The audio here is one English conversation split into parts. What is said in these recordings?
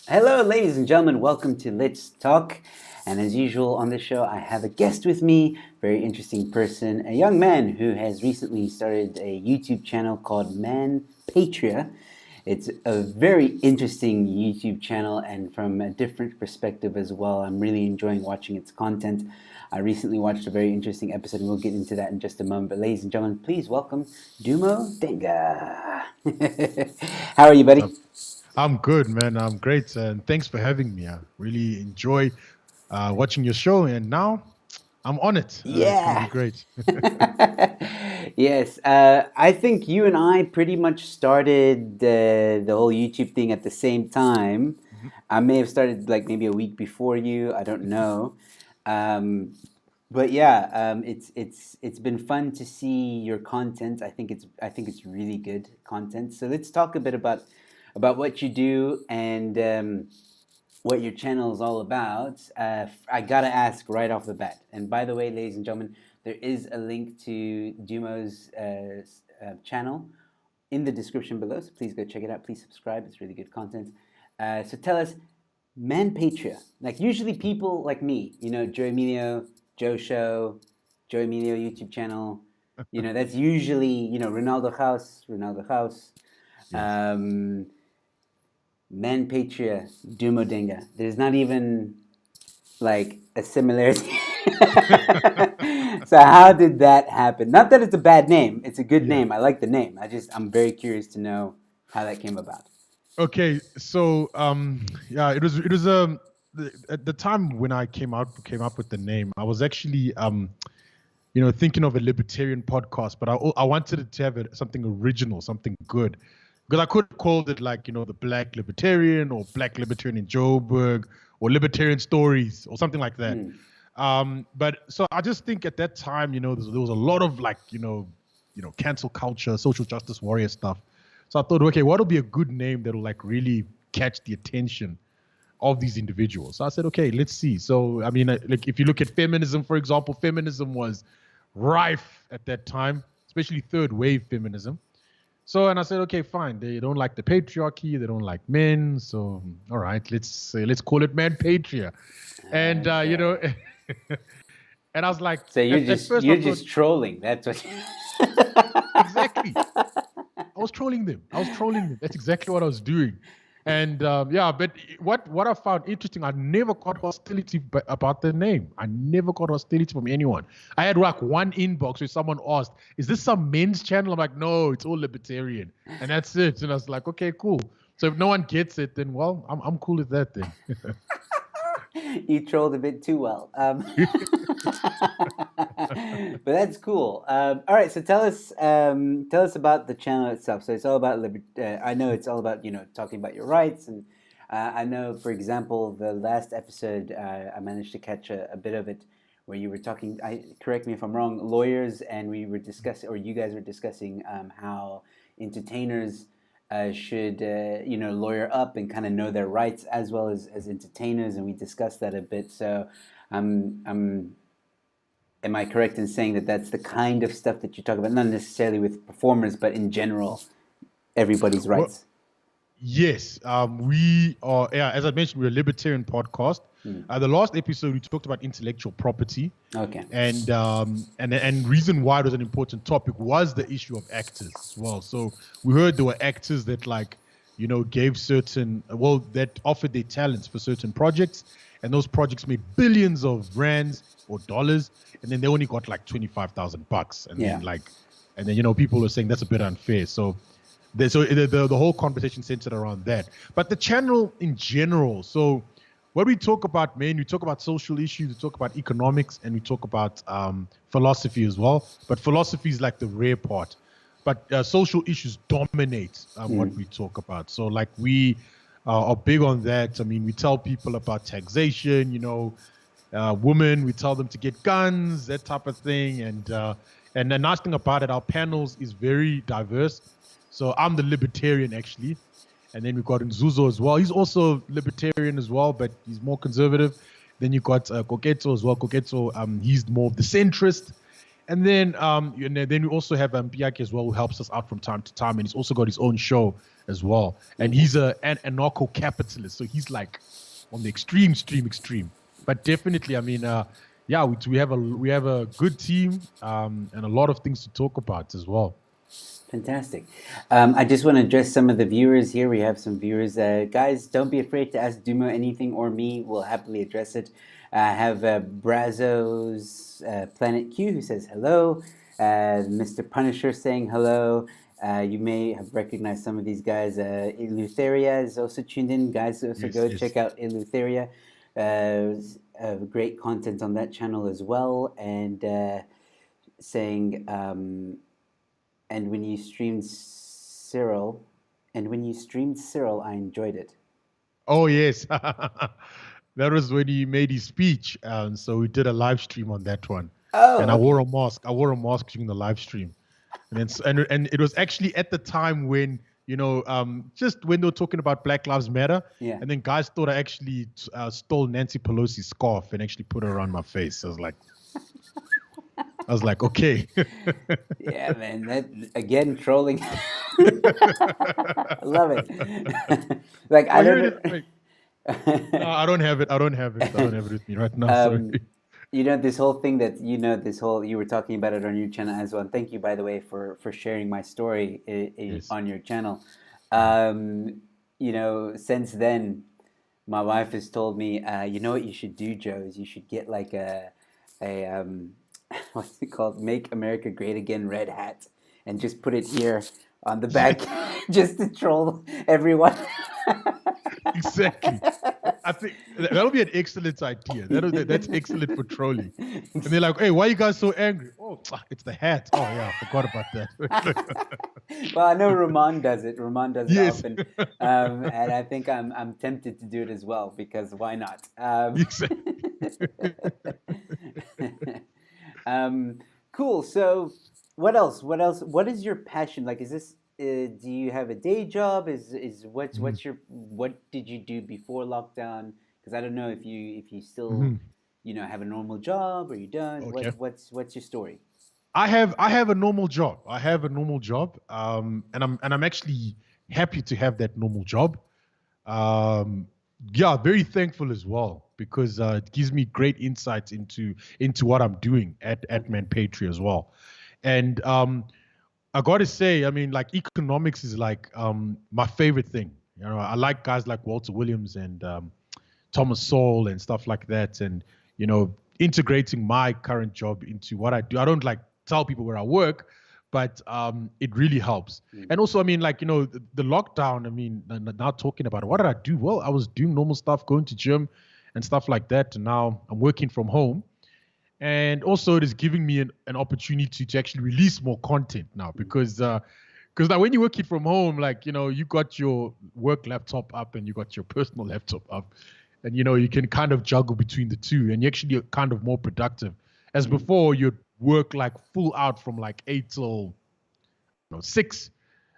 Hello, ladies and gentlemen. Welcome to Let's Talk. And as usual on the show, I have a guest with me, very interesting person, a young man who has recently started a YouTube channel called ManPatria. It's a very interesting YouTube channel and from a different perspective as well. I'm really enjoying watching its content. I recently watched a very interesting episode, and we'll get into that in just a moment. But ladies and gentlemen, please welcome Dumo Denga. How are you, buddy? I'm good, man. I'm great, and thanks for having me. I really enjoy watching your show, and now I'm on it. It's going to be Yeah. great. Yes, I think you and I pretty much started the whole YouTube thing at the same time. Mhm. I may have started like maybe a week before you. I don't know. Um, but yeah, it's been fun to see your content. I think it's really good content. So let's talk a bit about what you do and what your channel is all about. I gotta ask right off the bat. And by the way, ladies and gentlemen, there is a link to Dumo's channel in the description below. So please go check it out. Please subscribe. It's really good content. So tell us, ManPatria. Like usually people like me, Joe Emilio, Joe Show, Joe Emilio YouTube channel. That's usually Ronaldo House. Yes. Um, ManPatria, Dumo Denga. There's not even like a similarity. So how did that happen? Not that it's a bad name. It's a good Yeah. name. I like the name. I'm very curious to know how that came about. Okay. So, yeah, at the time when I came up with the name, I was actually thinking of a libertarian podcast, but I wanted it to have something original, something good. Because I could have called it like, the Black Libertarian or Black Libertarian in Joburg or Libertarian Stories or something like that. Mm. But so I just think at that time, there was a lot of like, cancel culture, social justice warrior stuff. So I thought, okay, what would be a good name that will like really catch the attention of these individuals? So I said, okay, let's see. So, I mean, like if you look at feminism, for example, feminism was rife at that time, especially third wave feminism. So, and I said, okay, fine. They don't like the patriarchy. They don't like men. So, all right, let's call it Man Patria. And Okay. and I was like, So you're at just first I you're thought just trolling. That's what. exactly. I was trolling them. I was trolling them. That's exactly what I was doing. And yeah, but what I found interesting, I never got hostility about the name. I never got hostility from anyone. I had like one inbox where someone asked, "Is this some men's channel?" I'm like, "No, it's all libertarian," and that's it. And I was like, "Okay, cool." So if no one gets it, then well, I'm cool with that then. You trolled a bit too well. But that's cool. All right, so tell us about the channel itself. So it's all about I know it's all about talking about your rights, and I know, for example, the last episode I managed to catch a bit of it where you were talking. Correct me if I'm wrong. Lawyers, and we were discussing, or you guys were discussing how entertainers should lawyer up and kind of know their rights as well as entertainers, and we discussed that a bit. So, I'm am I correct in saying that that's the kind of stuff that you talk about, not necessarily with performers, but in general, everybody's Well, rights? yes, we are. Yeah, as I mentioned, we're a libertarian podcast. Hmm. The last episode we talked about intellectual property, Okay. and reason why it was an important topic was the issue of actors as well. So we heard there were actors that like, gave that offered their talents for certain projects, and those projects made billions of rands or dollars, and then they only got like $25,000, and Yeah. then people are saying that's a bit unfair. So the whole conversation centered around that. But the channel in general, so when we talk about men, we talk about social issues, we talk about economics, and we talk about philosophy as well. But philosophy is like the rare part. But social issues dominate what Hmm. we talk about. So like we are big on that. I mean, we tell people about taxation, women, we tell them to get guns, that type of thing. And the nice thing about it, our panels is very diverse. So I'm the libertarian actually, and then we got Nzuzo as well. He's also libertarian as well, but he's more conservative. Then you got Koketso as well. Koketso, he's more of the centrist. And then we also have Piake as well, who helps us out from time to time, and he's also got his own show as well. And Okay. he's an anarcho-capitalist, so he's like on the extreme. But definitely, I mean, yeah, we have a good team, and a lot of things to talk about as well. Fantastic. I just want to address some of the viewers here. We have some viewers. Guys, don't be afraid to ask Dumo anything or me. We'll happily address it. I have Brazo's Planet Q who says hello. Mr. Punisher saying hello. You may have recognized some of these guys. Eleutheria is also tuned in. Guys, also Yes, go yes. check out Eleutheria. Great content on that channel as well. And saying, and when you streamed Cyril, I enjoyed it. Oh yes, that was when he made his speech, and so we did a live stream on that one. Oh, And I wore okay. a mask. I wore a mask during the live stream. And it was actually at the time when just when they were talking about Black Lives Matter, Yeah. and then guys thought I actually stole Nancy Pelosi's scarf and actually put it around my face. I was like, okay. Yeah, man. That again, trolling. I love it. Like Oh, I here don't it is. know. Wait. No, I don't have it. I don't have it. I don't have it with me right now. Sorry. um, this whole thing that this whole you were talking about it on your channel as well. And thank you, by the way, for sharing my story Yes. on your channel. Mm. Since then, my wife has told me, you know what you should do, Joe, is you should get like a what's it called? Make America Great Again red hat, and just put it here on the back, just to troll everyone. Exactly. I think that'll be an excellent idea. That's excellent for trolling. And they're like, "Hey, why are you guys so angry?" Oh, it's the hat. Oh yeah, I forgot about that. Well, I know Roman does it. Roman does it Yes. often, and I think I'm tempted to do it as well because why not? Exactly. Um, cool. So, what else? What else? What is your passion? Like, is this? Do you have a day job? Is Mhm. what did you do before lockdown? Because I don't know if you still Mhm. have a normal job. Or you don't? Okay. What's your story? I have a normal job. I have a normal job. And I'm actually happy to have that normal job. Um, yeah, very thankful as well because it gives me great insights into what I'm doing at Okay. ManPatria as well. And I got to say, I mean, like economics is like my favorite thing. I like guys like Walter Williams and Thomas Sowell and stuff like that, and integrating my current job into what I do. I don't like tell people where I work, but it really helps. Mm. And also, I mean, like the lockdown. I mean, now talking about it, what did I do? Well, I was doing normal stuff, going to gym and stuff like that, and now I'm working from home. And also, it is giving me an opportunity to actually release more content now because now when you're working from home, like you got your work laptop up and you got your personal laptop up, and you can kind of juggle between the two, and you actually are kind of more productive. As Mm. before, you'd work like full out from like 8 till 6.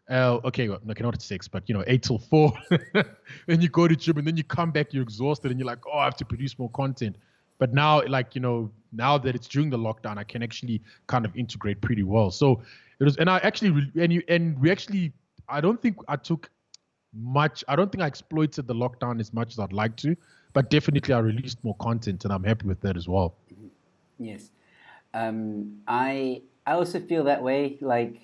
Okay, well, no, okay, not at 6, but 8 till 4. Then you go to gym and then you come back, you're exhausted, and you're like, oh, I have to produce more content. But now, like now that it's during the lockdown, I can actually kind of integrate pretty well. So it was, and I actually, and we actually, I don't think I took much. I don't think I exploited the lockdown as much as I'd like to, but definitely I released more content, and I'm happy with that as well. Yes. I also feel that way. Like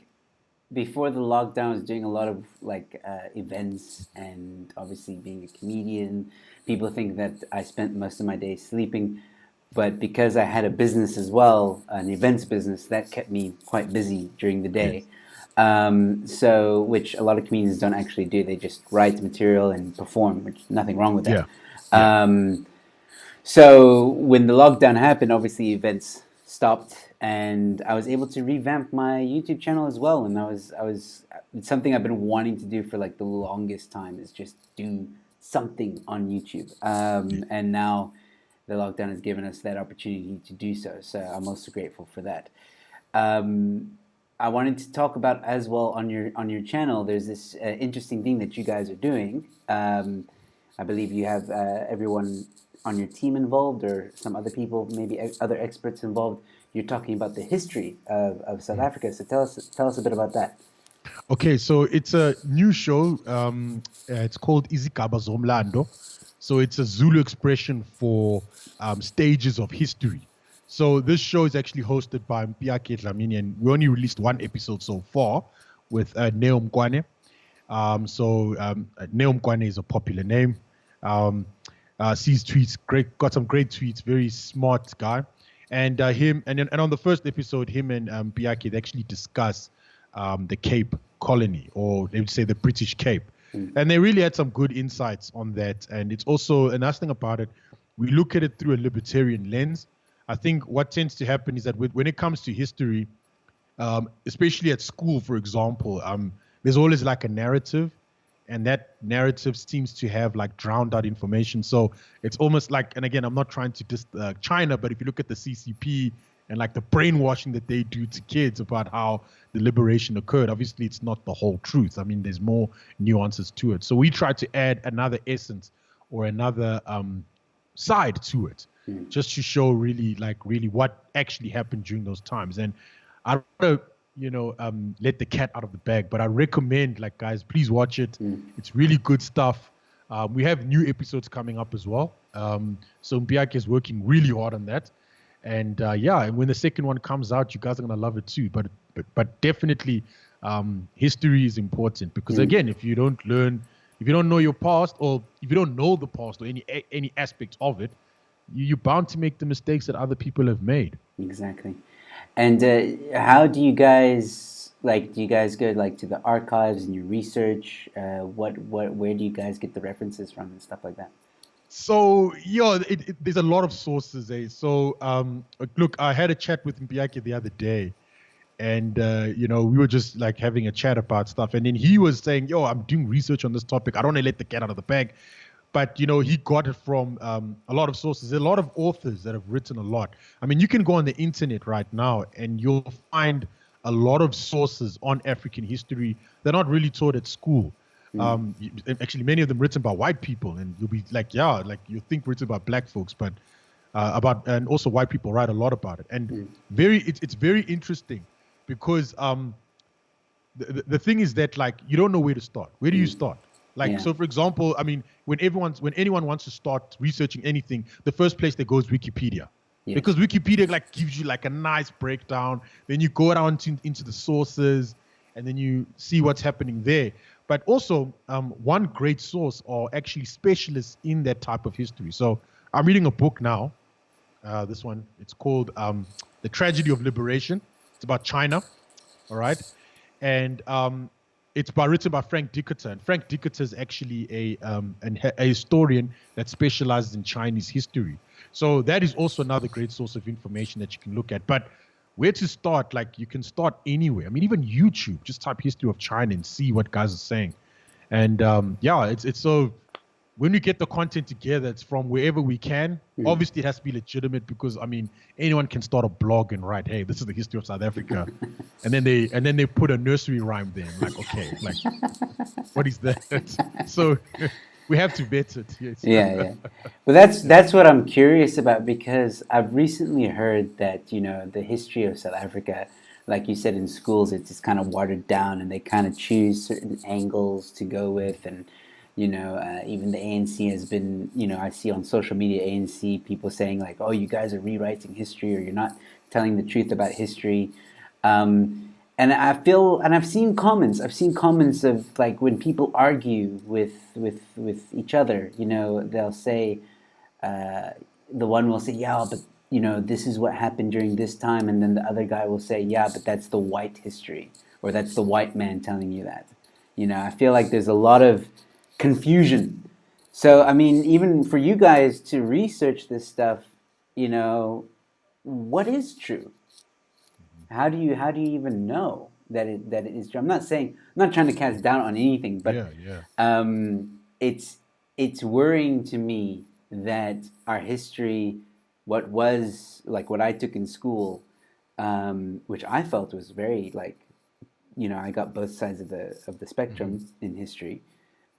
before the lockdown, I was doing a lot of like events, and obviously being a comedian, people think that I spent most of my day sleeping. But because I had a business as well, an events business, that kept me quite busy during the day. Yes. So, which a lot of comedians don't actually do. They just write material and perform, which nothing wrong with that. Yeah. Yeah. Um, so when the lockdown happened, obviously events stopped, and I was able to revamp my YouTube channel as well. And it's something I've been wanting to do for like the longest time is just do something on YouTube. Yeah. And now the lockdown has given us that opportunity to do so. So I'm also grateful for that. Um, I wanted to talk about as well on your channel. There's this interesting thing that you guys are doing. I believe you have everyone on your team involved, or some other people, maybe other experts involved. you're talking about the history of South Africa. So tell us a bit about that. Okay, so it's a new show. It's called Izigaba Zomlando. So it's a Zulu expression for stages of history. So this show is actually hosted by Mpiake Dlamini, and we only released one episode so far with Neo Mkwane. Neo Mkwane is a popular name. Sees tweets, got some great tweets, very smart guy. And and on the first episode, him and Mpiake, they actually discuss the Cape Colony, or they would say the British Cape. And they really had some good insights on that. And it's also, a nice thing about it, we look at it through a libertarian lens. I think what tends to happen is that when it comes to history, especially at school, for example, there's always like a narrative, and that narrative seems to have like drowned out information. So it's almost like, and again, I'm not trying to diss China, but if you look at the CCP and like the brainwashing that they do to kids about how the liberation occurred, obviously it's not the whole truth. I mean, there's more nuances to it. So we try to add another essence or another side to it, just to show really what actually happened during those times. And I don't want to, let the cat out of the bag, but I recommend, like, guys, please watch it. It's really good stuff. We have new episodes coming up as well. So Mpiake is working really hard on that. And and when the second one comes out, you guys are gonna love it too. But definitely, history is important, because again, if you don't know your past, or if you don't know the past or any aspect of it, you're bound to make the mistakes that other people have made. Exactly. And how do you guys like? Do you guys go like to the archives and you research? Where do you guys get the references from and stuff like that? So there's a lot of sources. So look, I had a chat with Mpiake the other day, and we were just like having a chat about stuff, and then he was saying, "Yo, I'm doing research on this topic. I don't want to let the cat out of the bag." But he got it from a lot of sources. There are a lot of authors that have written a lot. I mean, you can go on the internet right now and you'll find a lot of sources on African history. They're not really taught at school. Actually, many of them written by white people, and you'll be like, you think written by black folks, but and also white people write a lot about it. And it's very interesting, because the thing is that, like, you don't know where to start. Where do you start? Like, so for example, I mean, when anyone wants to start researching anything, the first place they go is Wikipedia. Yes. Because Wikipedia like gives you like a nice breakdown. Then you go down into the sources, and then you see what's happening there. But also, one great source are actually specialists in that type of history. So I'm reading a book now. This one, it's called The Tragedy of Liberation. It's about China. All right. And it's written by Frank Dikötter. And Frank Dikötter is actually a historian that specializes in Chinese history. So that is also another great source of information that you can look at. But where to start? Like, you can start anywhere. I mean, even YouTube, just type history of China and see what guys are saying. And it's so, when we get the content together, it's from wherever we can. Obviously, it has to be legitimate, because I mean, anyone can start a blog and write, "Hey, this is the history of South Africa," and then they put a nursery rhyme there. I'm like, okay, like, what is that? So we have to vet it. Yes. Yeah. Well, that's what I'm curious about, because I've recently heard that the history of South Africa, like you said, in schools, it's just kind of watered down, and they kind of choose certain angles to go with, and even the ANC has been, I see on social media, ANC people saying like, "Oh, you guys are rewriting history, or you're not telling the truth about history." And I feel, and I've seen comments of like, when people argue with each other, they'll say, the one will say, "Yeah, but this is what happened during this time," and then the other guy will say, "Yeah, but that's the white history, or that's the white man telling you that." I feel like there's a lot of confusion. So, I mean, even for you guys to research this stuff, what is true? How do you even know that it is true? I'm not trying to cast doubt on anything, but it's worrying to me that our history, what I took in school, which I felt was very like, I got both sides of the spectrum in history.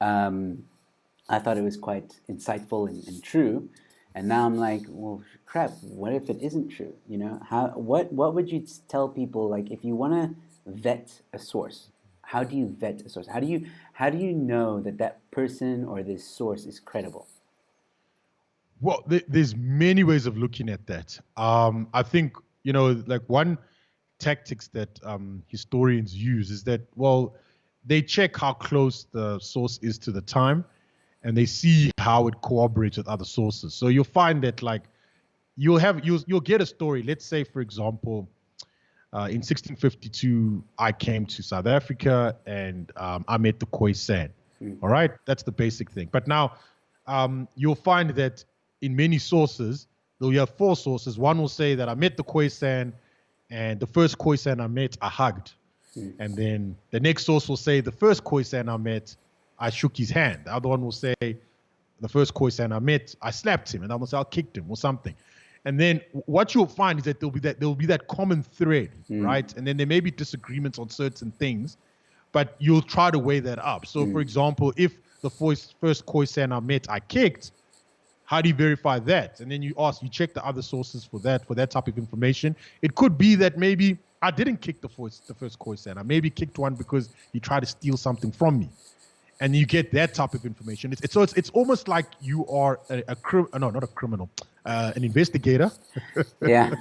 I thought it was quite insightful and true. And now I'm like, well, crap. What if it isn't true? You know, how? What would you tell people like if you want to vet a source? How do you vet a source? How do you know that that person or this source is credible? Well, there's many ways of looking at that. I think, like one tactics that historians use is that, well, they check how close the source is to the time, and they see how it corroborates with other sources. So you'll find that, like, you'll get a story. Let's say, for example, in 1652, I came to South Africa and I met the Khoisan. Mm. All right, that's the basic thing. But now you'll find that in many sources, though you have four sources, one will say that I met the Khoisan, and the first Khoisan I met, I hugged. Mm. And then the next source will say the first Khoisan I met, I shook his hand. The other one will say the first Khoisan I met, I slapped him, and I will say I kicked him or something. And then what you'll find is that there'll be that common thread, right? And then there may be disagreements on certain things, but you'll try to weigh that up. So, for example, if the first Khoisan I met I kicked, how do you verify that? And then you check the other sources for that type of information. It could be that maybe I didn't kick the first Khoisan. I maybe kicked one because he tried to steal something from me. And you get that type of information. It's almost like you are not a criminal, an investigator. Yeah.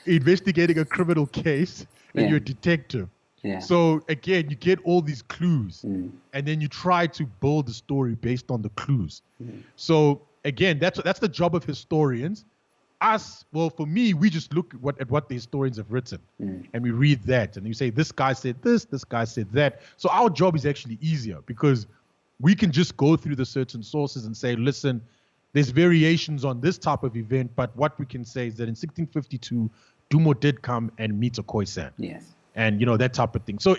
Investigating a criminal case, and Yeah. you're a detective. Yeah. So again, you get all these clues, and then you try to build the story based on the clues. So again, that's the job of historians. Well, for me, we just look at what the historians have written, and we read that, and you say this guy said this guy said that. So our job is actually easier because we can just go through the certain sources and say, listen, there's variations on this type of event, but what we can say is that in 1652, Dumo did come and meet a Khoisan. Yes. And that type of thing. So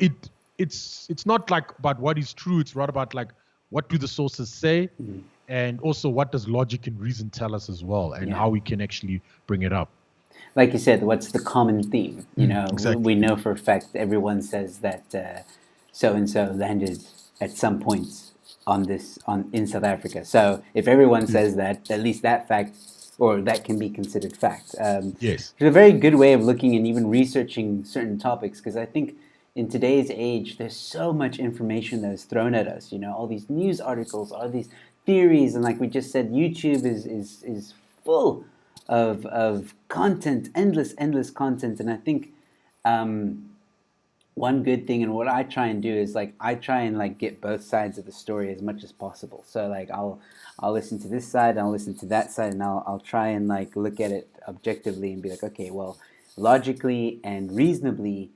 it's not like about what is true. It's rather about like what do the sources say, and also what does logic and reason tell us as well, and how we can actually bring it up. Like you said, what's the common theme? Exactly. We know for a fact everyone says that so and so landed at some points in South Africa. So if everyone says that, at least that fact or that can be considered fact. Yes. It's a very good way of looking and even researching certain topics, because I think in today's age, there's so much information that is thrown at us. All these news articles, all these theories, and like we just said, YouTube is full of content, endless content. And I think one good thing, and what I try and do is like I try and like get both sides of the story as much as possible. So like I'll listen to this side, I'll listen to that side, and I'll try and like look at it objectively and be like, okay, well, logically and reasonably,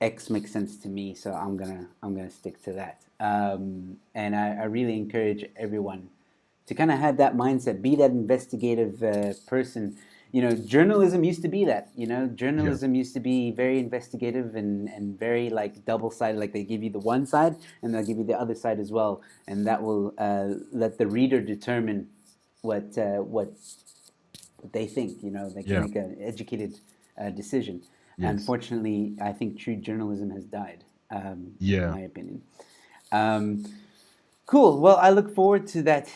X makes sense to me, so I'm gonna stick to that. And I really encourage everyone to kind of have that mindset, be that investigative person. Journalism used to be that. Journalism used to be very investigative and very like double-sided. Like they give you the one side and they'll give you the other side as well, and that will let the reader determine what they think. They can make an educated decision. Yes. Unfortunately, I think true journalism has died. In my opinion. Cool. Well, I look forward to that,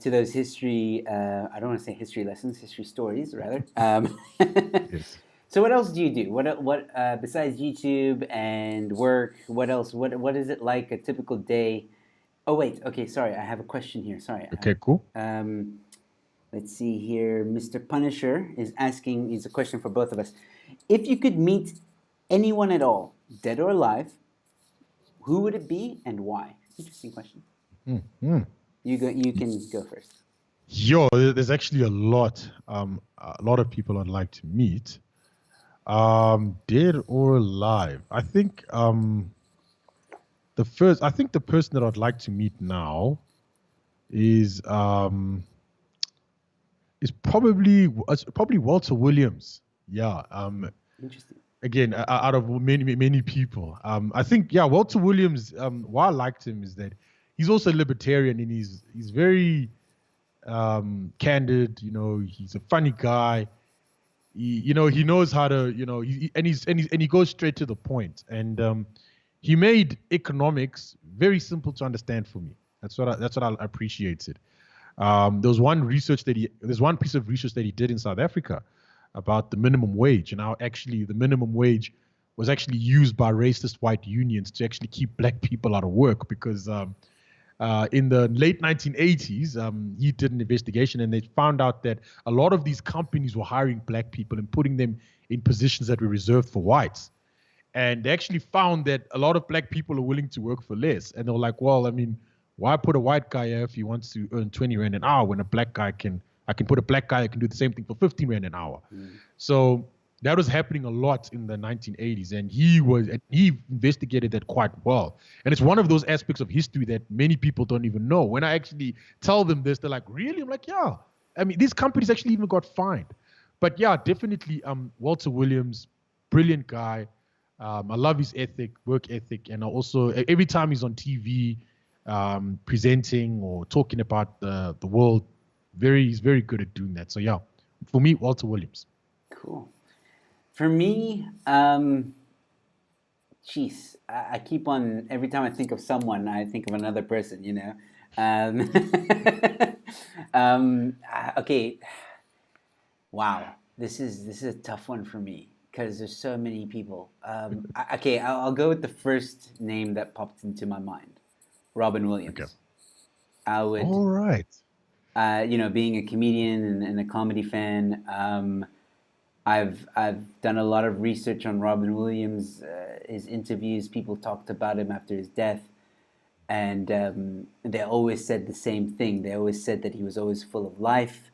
to those history. I don't want to say history lessons, history stories, rather. Yes. So, what else do you do? What besides YouTube and work? What else? What is it like a typical day? Oh wait. Okay. Sorry, I have a question here. Sorry. Okay. Cool. Let's see here. Mr. Punisher is asking. It's a question for both of us. If you could meet anyone at all, dead or alive, who would it be and why? Interesting question. You can go first. There's actually a lot of people I'd like to meet, dead or alive. I think the person that I'd like to meet now is probably Walter Williams. Yeah. Interesting. Again, out of many people, I think Walter Williams. Why I liked him is that he's also a libertarian, and he's very candid. He's a funny guy. He knows how to he goes straight to the point, and he made economics very simple to understand for me. That's what I appreciated. There's one piece of research that he did in South Africa about the minimum wage, and how actually the minimum wage was actually used by racist white unions to actually keep black people out of work, because in the late 1980s, he did an investigation, and they found out that a lot of these companies were hiring black people and putting them in positions that were reserved for whites. And they actually found that a lot of black people are willing to work for less. And they were like, well, I mean, why put a white guy here if he wants to earn 20 Rand an hour when I can put a black guy that can do the same thing for 15 Rand an hour. So that was happening a lot in the 1980s, and he investigated that quite well. And it's one of those aspects of history that many people don't even know. When I actually tell them this, they're like, really? I'm like, yeah. I mean, these companies actually even got fined. But yeah, definitely Walter Williams, brilliant guy. I love his work ethic, and also every time he's on TV presenting or talking about the world, he's very good at doing that. So yeah, for me, Walter Williams. Cool. For me, I keep on, every time I think of someone, I think of another person, you know. Okay. Wow, this is a tough one for me because there's so many people. I'll go with the first name that popped into my mind, Robin Williams. Okay. I would. All right. Being a comedian and a comedy fan, I've done a lot of research on Robin Williams, his interviews. People talked about him after his death, and they always said the same thing. They always said that he was always full of life,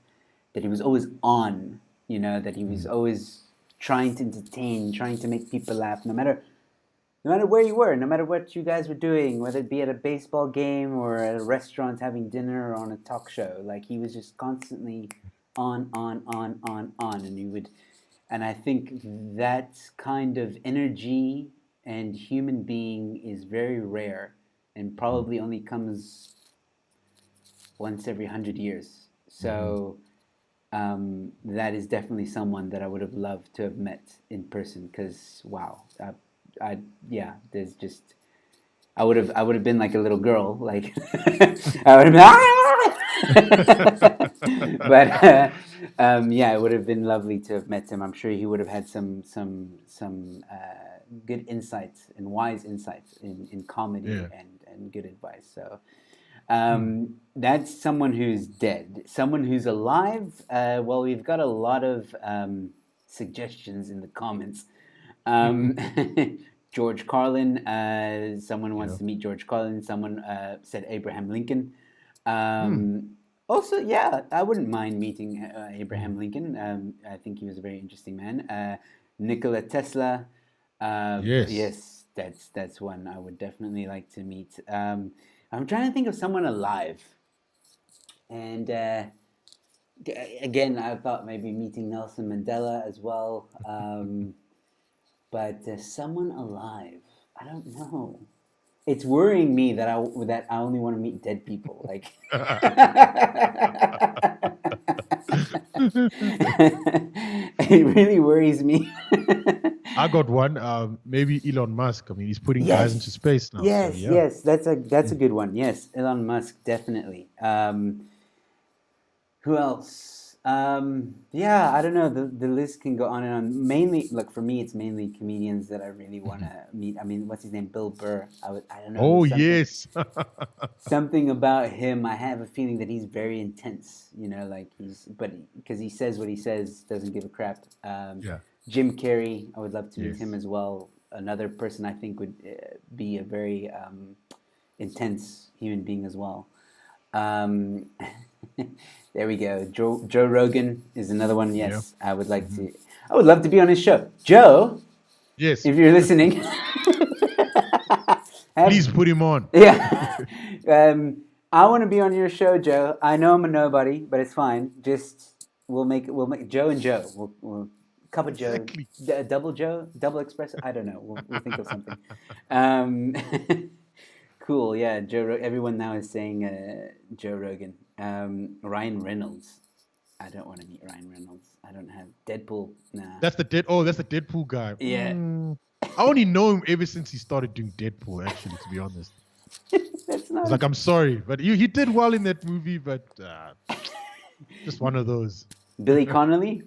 that he was always on, that he was always trying to entertain, trying to make people laugh, no matter where you were, no matter what you guys were doing, whether it be at a baseball game or at a restaurant having dinner or on a talk show. Like, he was just constantly on, and he would. And I think that kind of energy and human being is very rare and probably only comes once every 100 years. So that is definitely someone that I would have loved to have met in person, because, wow, there's just, I would have been like a little girl, like I would have been, but it would have been lovely to have met him. I'm sure he would have had some good insights and wise insights in comedy and good advice. So that's someone who's dead. Someone who's alive. Well, we've got a lot of suggestions in the comments. George Carlin. Someone wants to meet George Carlin. Someone said Abraham Lincoln. Also, yeah, I wouldn't mind meeting Abraham Lincoln. I think he was a very interesting man. Nikola Tesla. Yes, that's one I would definitely like to meet. I'm trying to think of someone alive. And again, I thought maybe meeting Nelson Mandela as well. But someone alive, I don't know. It's worrying me that I only want to meet dead people. Like, it really worries me. I got one. Maybe Elon Musk. I mean, he's putting guys into space now. Yes, so, yeah. yes, that's a good one. Yes, Elon Musk, definitely. Who else? I don't know. The list can go on and on. Mainly, look, for me, it's mainly comedians that I really want to meet. I mean, what's his name? Bill Burr. I don't know. Oh, yes. Something about him. I have a feeling that he's very intense. Because he says what he says, doesn't give a crap. Jim Carrey. I would love to meet him as well. Another person I think would be a very intense human being as well. There we go. Joe Rogan is another one. Yes, I would like to. I would love to be on his show. Joe. Yes. If you're listening, please put him on. Yeah. I want to be on your show, Joe. I know I'm a nobody, but it's fine. Just we'll make Joe and Joe. We'll cup of Joe, double espresso. I don't know. We'll think of something. Cool. Yeah, Joe. Everyone now is saying Joe Rogan. Ryan Reynolds. I don't want to meet Ryan Reynolds. I don't have Deadpool. Nah. That's the Deadpool guy. Yeah. I only know him ever since he started doing Deadpool. Actually, to be honest. That's I not. was like, I'm sorry, but he did well in that movie, but just one of those. Billy Connolly?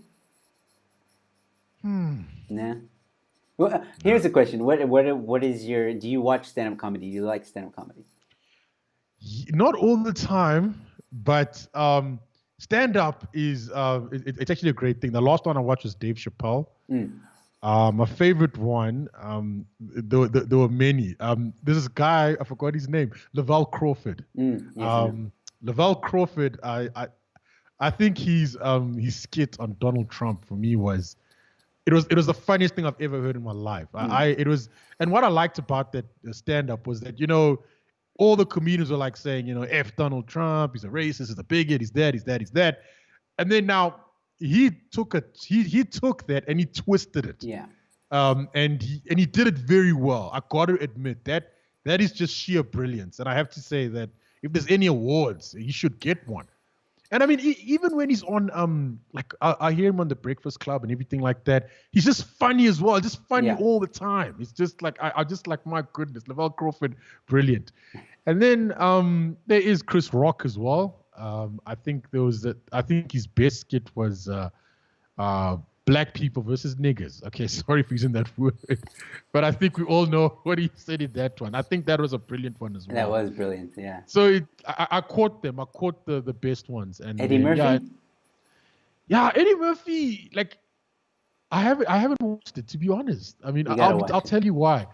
Hmm. Nah. Well, here's a question. What is your? Do you watch stand-up comedy? Do you like stand-up comedy? Not all the time, but stand up is it's actually a great thing. The last one I watched was Dave Chappelle. Mm. My favorite one, there were many. There's this guy, I forgot his name, Lavelle Crawford. Yes, I know. Lavelle Crawford, I think his skit on Donald Trump for me was it was the funniest thing I've ever heard in my life. It was, and what I liked about that stand up was that all the comedians were like saying F Donald Trump, he's a racist, he's a bigot, he's that, he's that, he's that, and then now he took that and he twisted it. Yeah. And he did it very well. I got to admit that is just sheer brilliance. And I have to say that if there's any awards, he should get one. And I mean, even when he's on, like I hear him on the Breakfast Club and everything like that, he's just funny as well, just funny Yeah. all the time. It's just like I just like, my goodness, Lavelle Crawford, brilliant. And then there is Chris Rock as well. I think I think his best skit was black people versus niggers. Okay, sorry for using that word, but I think we all know what he said in that one. I think that was a brilliant one as well. That was brilliant. Yeah. So I caught them. I caught the best ones. And Eddie Murphy. Yeah, Eddie Murphy. Like, I haven't watched it, to be honest. I mean, You gotta watch I'll it. tell you why.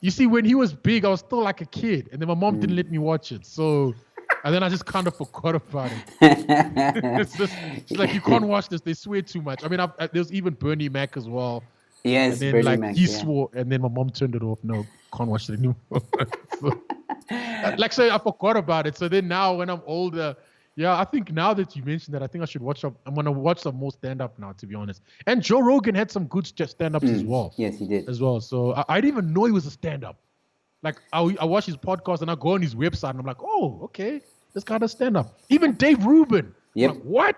You see, when he was big, I was still like a kid, and then my mom didn't let me watch it. So, and then I just kind of forgot about it. It's like, you can't watch this. They swear too much. I mean, there's even Bernie Mac as well. Yes, And then Bernie like Mac, he yeah. swore, and then my mom turned it off. No, can't watch it anymore. So I forgot about it. So then now when I'm older, yeah, I think now that you mentioned that, I think I should watch. I'm gonna watch some more stand up now, to be honest. And Joe Rogan had some good stand ups as well. Yes, he did. As well. So I didn't even know he was a stand up. Like I watch his podcast and I go on his website and I'm like, oh, okay, this guy does stand up. Even Dave Rubin. Yep. I'm like, what?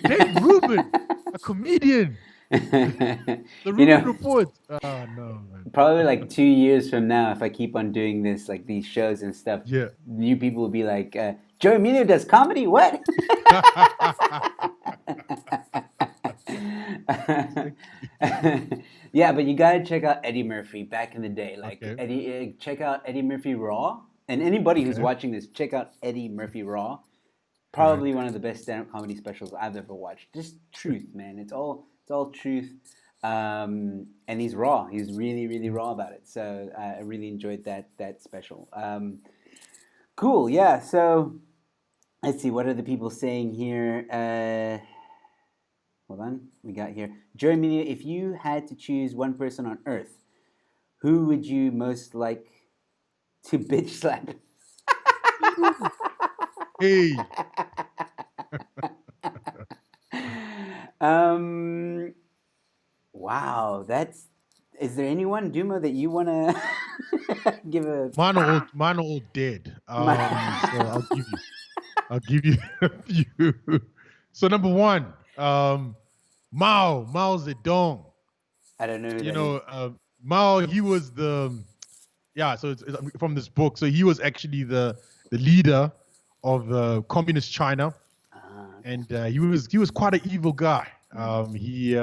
Dave Rubin, a comedian. The Rubin Report. Oh no, man. Probably like 2 years from now, if I keep on doing this, like these shows and stuff, Yeah. new people will be like, Joe Emilio does comedy? What? Yeah, but you gotta check out Eddie Murphy back in the day. Like Okay. check out Eddie Murphy Raw. And anybody who's Okay. watching this, check out Eddie Murphy Raw. Probably one of the best stand-up comedy specials I've ever watched. Just truth, man. It's all truth. And he's raw. He's really, really raw about it. So I really enjoyed that special. Cool. Yeah. So let's see. What are the people saying here? Hold on. We got here. Joe Emilio, if you had to choose one person on Earth, who would you most like to bitch slap? Hey. Wow, is there anyone, Dumo, that you want to give a... Mine are all dead. So I'll give you a few. So number one, Mao Zedong. I don't know who that is. Mao, he was so it's from this book. So he was actually the leader of communist China. And he was quite an evil guy. He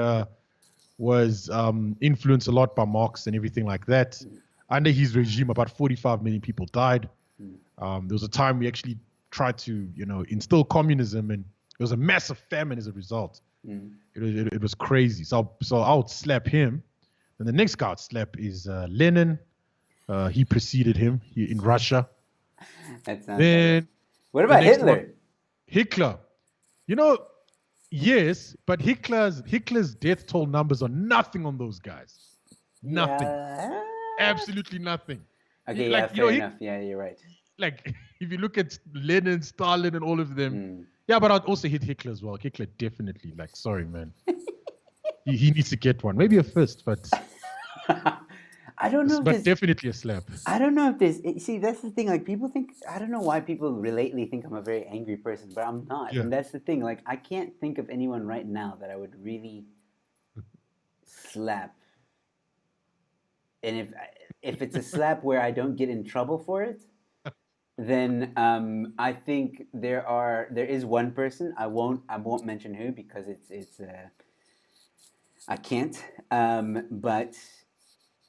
was influenced a lot by Marx and everything like that. Under his regime, about 45 million people died. There was a time we actually tried to, instill communism, and there was a massive famine as a result. It was crazy. So I would slap him. And the next guy I'd slap is Lenin. He preceded him in Russia. That sounds Then what about Hitler? Hitler. Yes, but Hitler's death toll numbers are nothing on those guys. Nothing. Yeah. Absolutely nothing. Okay, yeah, fair enough. Yeah, you're right. Like, if you look at Lenin, Stalin, and all of them, yeah, but I'd also hit Hitler as well. Hitler definitely, sorry, man. he needs to get one. Maybe a fist, but I don't know. But definitely a slap. I don't know if there's... See, that's the thing. Like, people think... I don't know why people lately think I'm a very angry person, but I'm not. Yeah. And that's the thing. Like, I can't think of anyone right now that I would really slap. And if it's a slap where I don't get in trouble for it, then I think there is one person. I won't mention who because it's I can't. But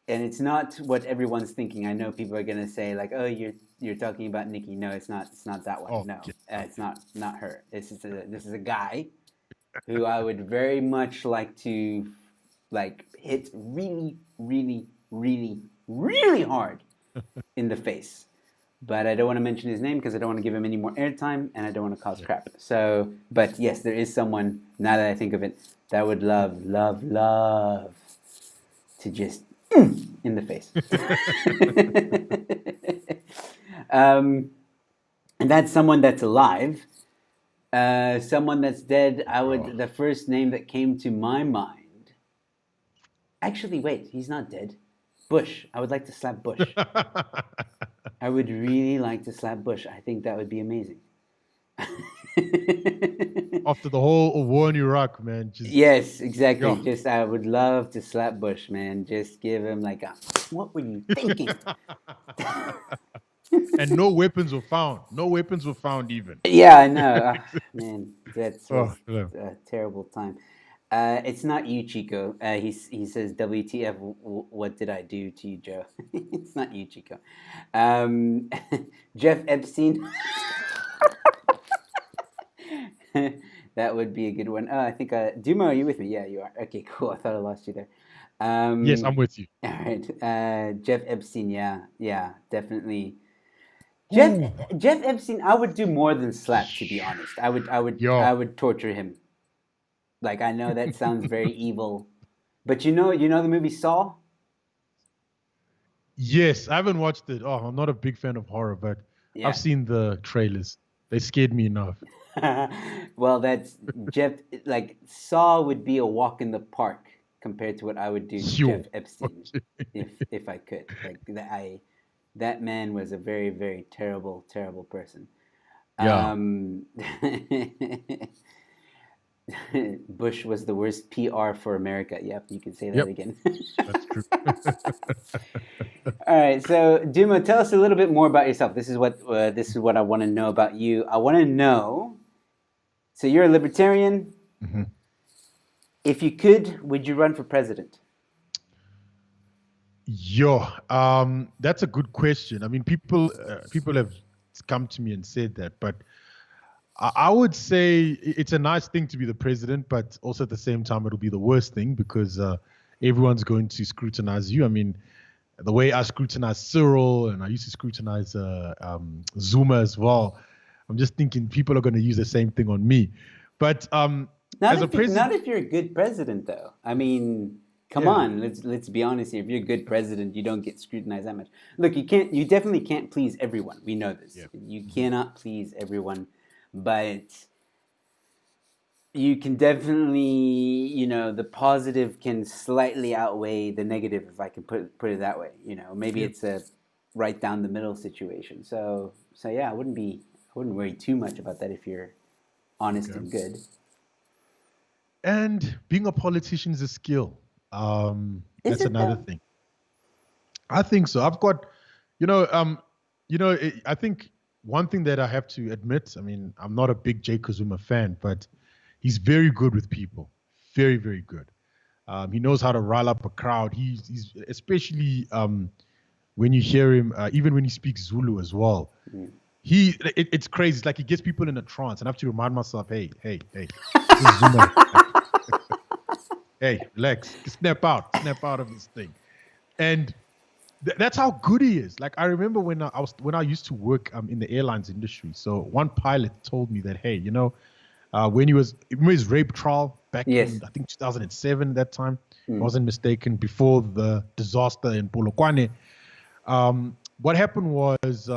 and it's not what everyone's thinking. I know people are gonna say like, "Oh, you're talking about Nikki." No, it's not. It's not that one. No, Okay. it's not her. This is a guy who I would very much like to like hit really, really, really, really hard in the face. But I don't want to mention his name because I don't want to give him any more airtime and I don't want to cause crap. So, but yes, there is someone, now that I think of it, that I would love, love, love to just in the face. And that's someone that's alive. Someone that's dead, the first name that came to my mind. Actually, wait, he's not dead. Bush. I would like to slap Bush. I would really like to slap Bush. I think that would be amazing. After the whole war in Iraq, man. Yes, exactly. Yeah. Just I would love to slap Bush, man. Just give him like a, what were you thinking? And no weapons were found. No weapons were found even. Yeah, I know. Man, that's Oh, a terrible time. It's not you, Chico. He says, WTF, what did I do to you, Joe? It's not you, Chico. Jeff Epstein. That would be a good one. Oh, I think, Dumo, are you with me? Yeah, you are. Okay, cool. I thought I lost you there. yes, I'm with you. All right. Jeff Epstein, yeah, definitely. Jeff Epstein, I would do more than slap, to be honest. I would torture him. Like, I know that sounds very evil, but you know the movie Saw? Yes, I haven't watched it. Oh, I'm not a big fan of horror, but Yeah. I've seen the trailers. They scared me enough. Well, that's Jeff. Like, Saw would be a walk in the park compared to what I would do to Jeff Epstein if I could. Like that man was a very, very terrible, terrible person. Yeah. Bush was the worst PR for America. Yep, you can say that again. That's true. All right, so Dumo, tell us a little bit more about yourself. This is what I want to know about you. I want to know. So you're a libertarian. Mm-hmm. If you could, would you run for president? That's a good question. I mean, people have come to me and said that, but I would say it's a nice thing to be the president, but also at the same time, it'll be the worst thing because everyone's going to scrutinize you. I mean, the way I scrutinize Cyril and I used to scrutinize Zuma as well, I'm just thinking people are going to use the same thing on me. But not if you're a good president, though. I mean, come on, let's be honest here. If you're a good president, you don't get scrutinized that much. Look, you definitely can't please everyone. We know this. Yeah. You cannot please everyone. But you can definitely, the positive can slightly outweigh the negative, if I can put it that way. Maybe it's a right down the middle situation. So yeah, I wouldn't worry too much about that if you're honest and good. And being a politician is a skill. That's another thing. I think so. I've got, I think. One thing that I have to admit, I mean, I'm not a big Jacob Zuma fan, but he's very good with people. Very, very good. He knows how to rile up a crowd. He's especially when you hear him, even when he speaks Zulu as well. Mm. It's crazy. It's like he gets people in a trance, and I have to remind myself, hey, Zuma. Hey, relax. Snap out of this thing. And that's how good he is. Like, I remember when I used to work in the airlines industry. So one pilot told me that, hey, when his rape trial back in, I think 2007 that time, if I wasn't mistaken, before the disaster in Polokwane, what happened was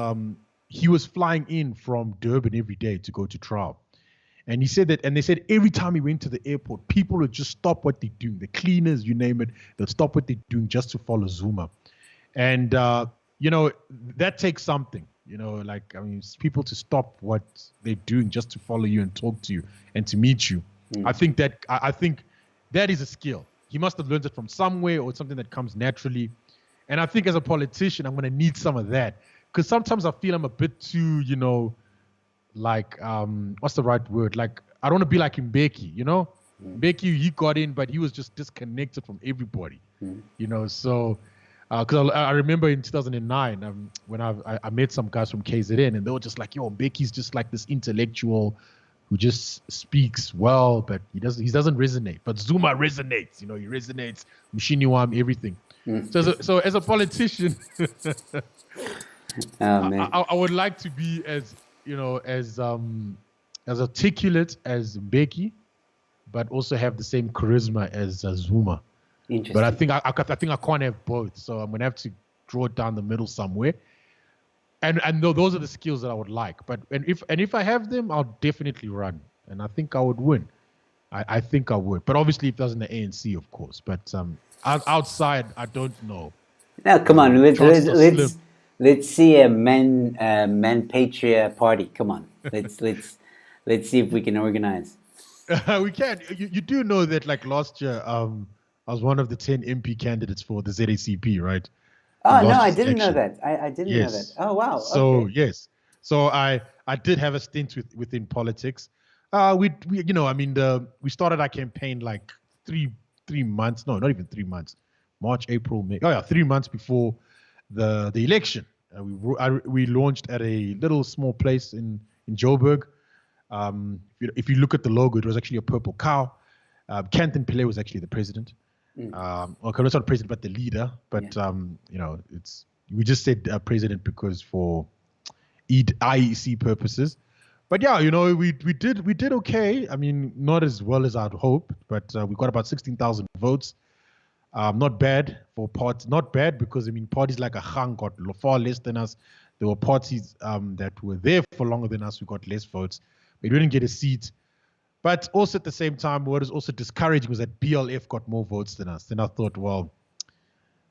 he was flying in from Durban every day to go to trial. And he said that, and they said every time he went to the airport, people would just stop what they're doing. The cleaners, you name it, they'd stop what they're doing just to follow Zuma. And, that takes something, people to stop what they're doing just to follow you and talk to you and to meet you. I think that is a skill. He must have learned it from somewhere or something that comes naturally. And I think as a politician, I'm going to need some of that because sometimes I feel I'm a bit too, like what's the right word? Like I don't want to be like Mbeki, Mbeki, he got in, but he was just disconnected from everybody, So, because I remember in 2009 when I met some guys from KZN, and they were just like, "Yo, Mbeki's just like this intellectual who just speaks well, but he doesn't resonate. But Zuma resonates, he resonates, Mushiniwam, everything." So as a politician, Oh man. I would like to be as as articulate as Mbeki, but also have the same charisma as Zuma. Interesting. But I think I can't have both, so I'm gonna have to draw it down the middle somewhere. And no, those are the skills that I would like. But if I have them, I'll definitely run, and I think I would win. I think I would. But obviously, if it was in the ANC, of course. But outside, I don't know. Now, come on, let's see a ManPatria party. Come on, let's see if we can organize. We can. You do know that like last year, I was one of the 10 MP candidates for the ZACP, right? Oh no, I didn't know that. I didn't know that. Oh wow. So okay. yes, so I did have a stint within politics. We we started our campaign like three months. No, not even 3 months. March, April, May. Oh yeah, 3 months before the election. We launched at a little small place in Joburg. If you look at the logo, it was actually a purple cow. Canton Pillay was actually the president. Okay, not the president, but the leader. But we just said president because for IEC purposes. But yeah, we did okay. I mean, not as well as I'd hoped, but we got about 16,000 votes. Not bad for parties. Not bad because parties like Ahang got far less than us. There were parties that were there for longer than us who got less votes. We didn't get a seat. But also at the same time, what is also discouraging was that BLF got more votes than us. Then I thought, well,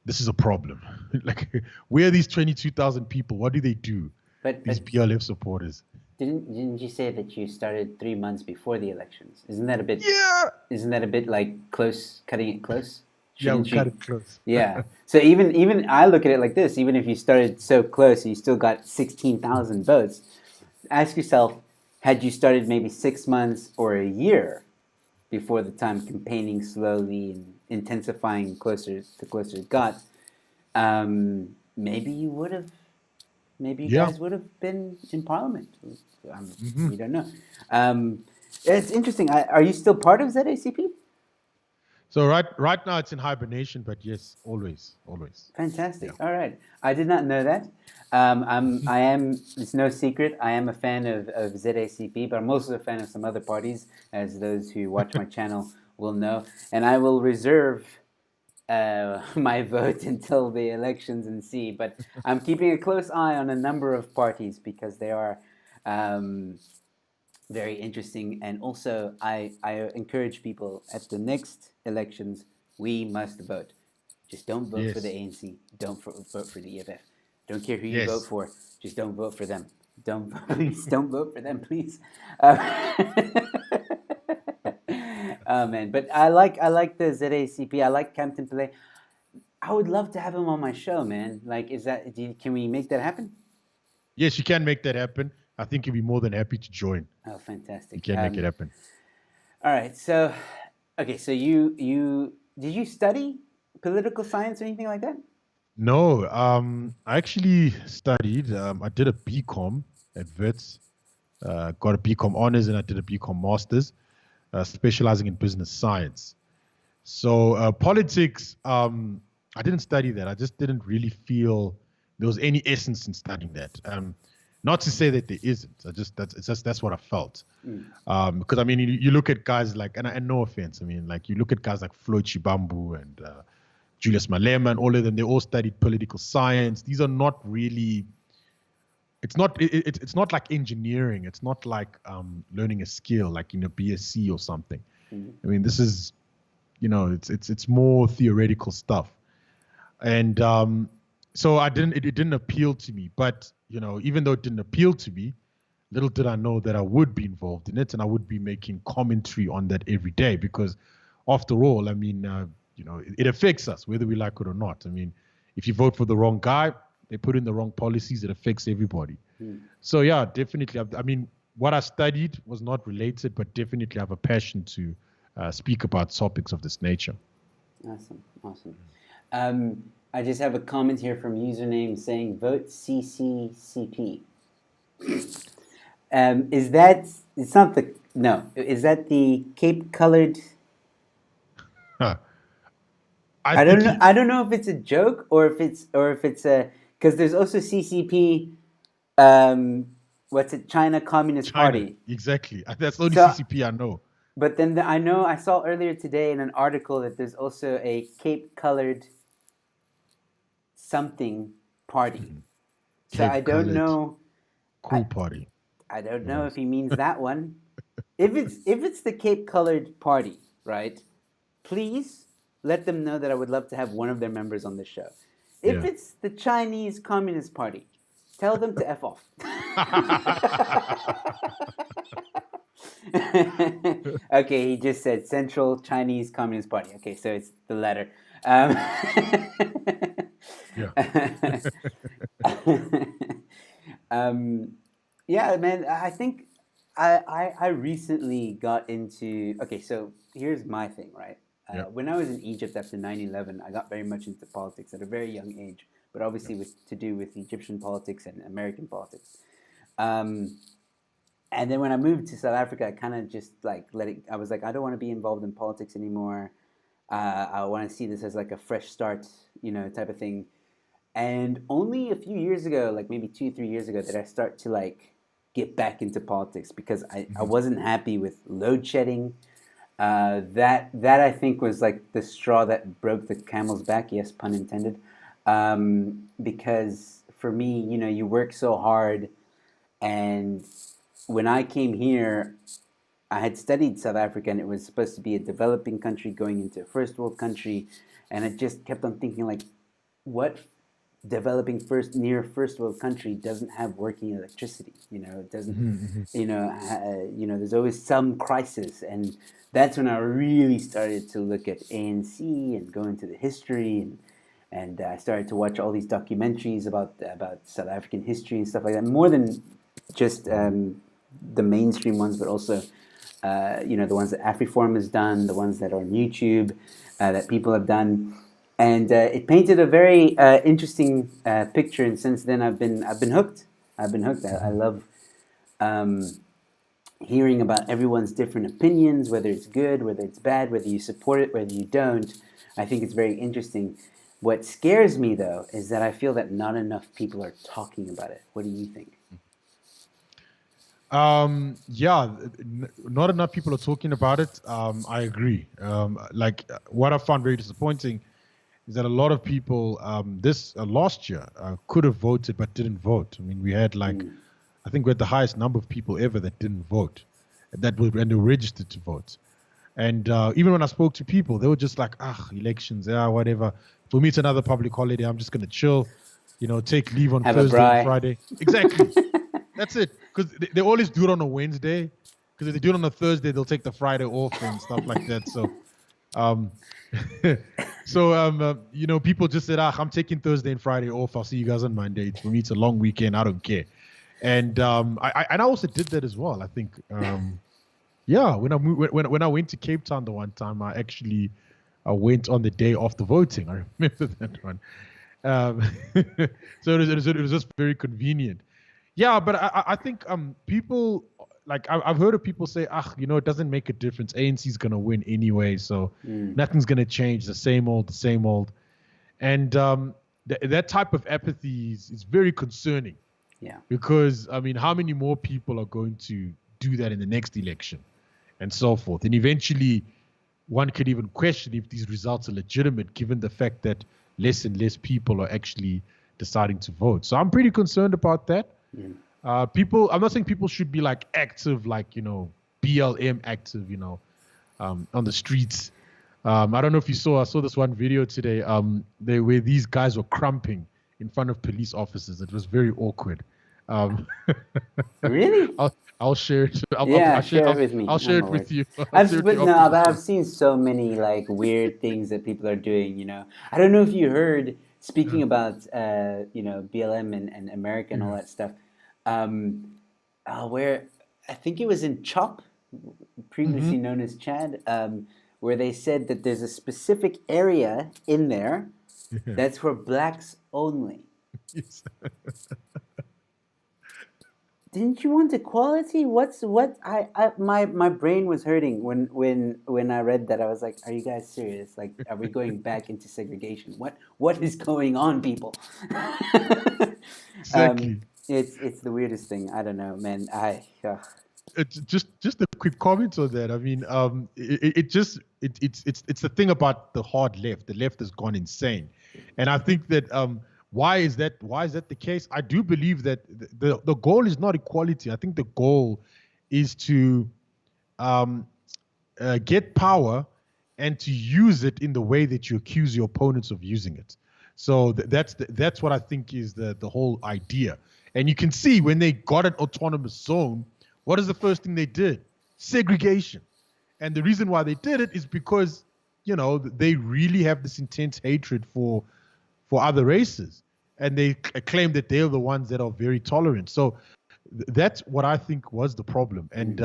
this is a problem. Like, where are these 22,000 people? What do they do? These BLF supporters. Didn't you say that you started 3 months before the elections? Isn't that a bit? Yeah. Isn't that a bit like close, cutting it close? We cut it close. Yeah. So even I look at it like this. Even if you started so close and you still got 16,000 votes, ask yourself, had you started maybe 6 months or a year before the time, campaigning slowly and intensifying closer it got, maybe you would have. Maybe you guys would have been in parliament. We don't know. It's interesting. Are you still part of ZACP? So right now it's in hibernation, but yes, always. Fantastic. Yeah. All right. I did not know that. I am. It's no secret. I am a fan of ZACP, but I'm also a fan of some other parties, as those who watch my channel will know. And I will reserve my vote until the elections and see. But I'm keeping a close eye on a number of parties because they are very interesting. And also, I encourage people at the next elections, we must vote. Just don't vote for the ANC. Don't vote for the EFF. Don't care who you vote for. Just don't vote for them. Don't vote for them, please. Oh man, but I like the ZACP. I like Captain Pillay. I would love to have him on my show, man. Like, can we make that happen? Yes, you can make that happen. I think you'll be more than happy to join. Oh, fantastic! You can make it happen. All right, so you did you study political science or anything like that? No, I actually studied. I did a BCom at Wits, got a BCom honors, and I did a BCom masters, specializing in business science. So politics, I didn't study that. I just didn't really feel there was any essence in studying that. Not to say that there isn't. That's what I felt. Because I mean, you look at guys like, and no offense, I mean, like you look at guys like Floyd Chibambu and Julius Malema and all of them. They all studied political science. These are not really. It's not like engineering. It's not like learning a skill like in a BSc or something. I mean, this is, it's more theoretical stuff, and so it didn't appeal to me. But even though it didn't appeal to me, little did I know that I would be involved in it and I would be making commentary on that every day because, after all, I mean, it affects us whether we like it or not. I mean, if you vote for the wrong guy, they put in the wrong policies, it affects everybody. Mm. So yeah, definitely. I mean, what I studied was not related, but definitely have a passion to speak about topics of this nature. Awesome. I just have a comment here from username saying vote CCCP. Is that, it's not the, no, is that the Cape Colored? Huh. I don't know. I don't know if it's a joke or if it's a, because there's also CCP. What's it? China Communist China, Party. exactly. That's the only So, CCP I know. but then I saw earlier today in an article that there's also a Cape Colored something party. So I don't know. Cool party. I don't know if he means that one. If it's the Cape Colored party, right? Please let them know that I would love to have one of their members on the show. If it's the Chinese Communist Party, tell them to F off. Okay, he just said Central Chinese Communist Party. Okay, so it's the letter. Yeah, man, I think I recently got into. Okay, so here's my thing, right? When I was in Egypt after 9/11, I got very much into politics at a very young age, but obviously to do with Egyptian politics and American politics. And then when I moved to South Africa, I kind of just like I was like, I don't want to be involved in politics anymore. I want to see this as like a fresh start, type of thing. And only a few years ago, like maybe 2, 3 years ago, did I start to like get back into politics because I wasn't happy with load shedding. That I think was like the straw that broke the camel's back. Yes, pun intended. Because for me, you work so hard, and when I came here, I had studied South Africa, and it was supposed to be a developing country going into a first world country, and I just kept on thinking like, what developing near first world country doesn't have working electricity? It doesn't. There's always some crisis, and that's when I really started to look at ANC and go into the history, and I started to watch all these documentaries about South African history and stuff like that, more than just the mainstream ones, but also the ones that AfriForum has done, the ones that are on YouTube that people have done, and it painted a very interesting picture. And since then, I've been hooked. I love hearing about everyone's different opinions, whether it's good, whether it's bad, whether you support it, whether you don't. I think it's very interesting. What scares me, though, is that I feel that not enough people are talking about it. What do you think? Not enough people are talking about it. I agree. Like what I found very disappointing is that a lot of people this last year could have voted but didn't vote. I mean, we had I think we had the highest number of people ever that didn't vote, and they were registered to vote. And even when I spoke to people, they were just like, elections, whatever. For me, it's another public holiday. I'm just gonna chill, take leave on Thursday and Friday. Exactly. That's it. Because they always do it on a Wednesday. Because if they do it on a Thursday, they'll take the Friday off and stuff like that. So, people just said, I'm taking Thursday and Friday off. I'll see you guys on Monday. For me, it's a long weekend. I don't care. And I also did that as well. I think, when I went to Cape Town the one time, I went on the day of the voting. I remember that one. So it was just very convenient. Yeah, but I think people, like I've heard of people say, it doesn't make a difference. ANC's going to win anyway, so nothing's going to change. The same old. And that type of apathy is very concerning. Yeah. Because, I mean, how many more people are going to do that in the next election and so forth? And eventually, one could even question if these results are legitimate, given the fact that less and less people are actually deciding to vote. So I'm pretty concerned about that. I'm not saying people should be like active, like, BLM active, on the streets. I don't know if you I saw this one video today where these guys were crumping in front of police officers. It was very awkward. Really? I'll share it. Share it with me. I'll share it with you. I've seen so many like weird things that people are doing. I don't know if you heard. speaking about BLM and America and all Yeah. that stuff, where I think it was in Chop, Mm-hmm. previously known as Chad, where they said that there's a specific area in there Yeah. that's for blacks only. Yes. Didn't you want equality? What? My brain was hurting when I read that. I was like, are you guys serious? Like, are we going back into segregation? What is going on, people? um, Exactly. it's the weirdest thing. I don't know, man. Just a quick comment on that. I mean, it's the thing about the hard left. The left has gone insane, and I think that why is that the case? I do believe that the goal is not equality. I think the goal is to um, get power and to use it in the way that you accuse your opponents of using it. So that's what I think is the whole idea. And you can see when they got an autonomous zone, what is the first thing they did? Segregation. And the reason why they did it is because they really have this intense hatred for other races, and they claim that they're the ones that are very tolerant. So that's what I think was the problem. And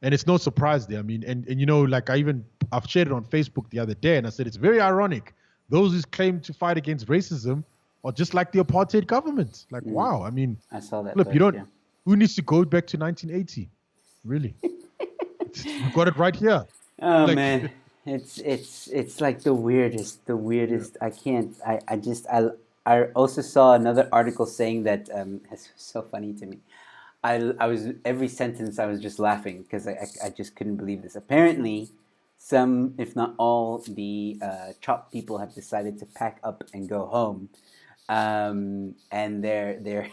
it's no surprise there. I mean, and like I've shared it on Facebook the other day, and I said it's very ironic. Those who claim to fight against racism are just like the apartheid government. Like, wow. I mean, I saw that flip, post. Yeah. who needs to go back to 1980? Really? We got it right here. Oh Like, man, it's like the weirdest, the yeah. weirdest. I can't. I also saw another article saying that it's so funny to me. I was every sentence I was just laughing because I just couldn't believe this. Apparently, some, if not all, the CHOP people have decided to pack up and go home, and they're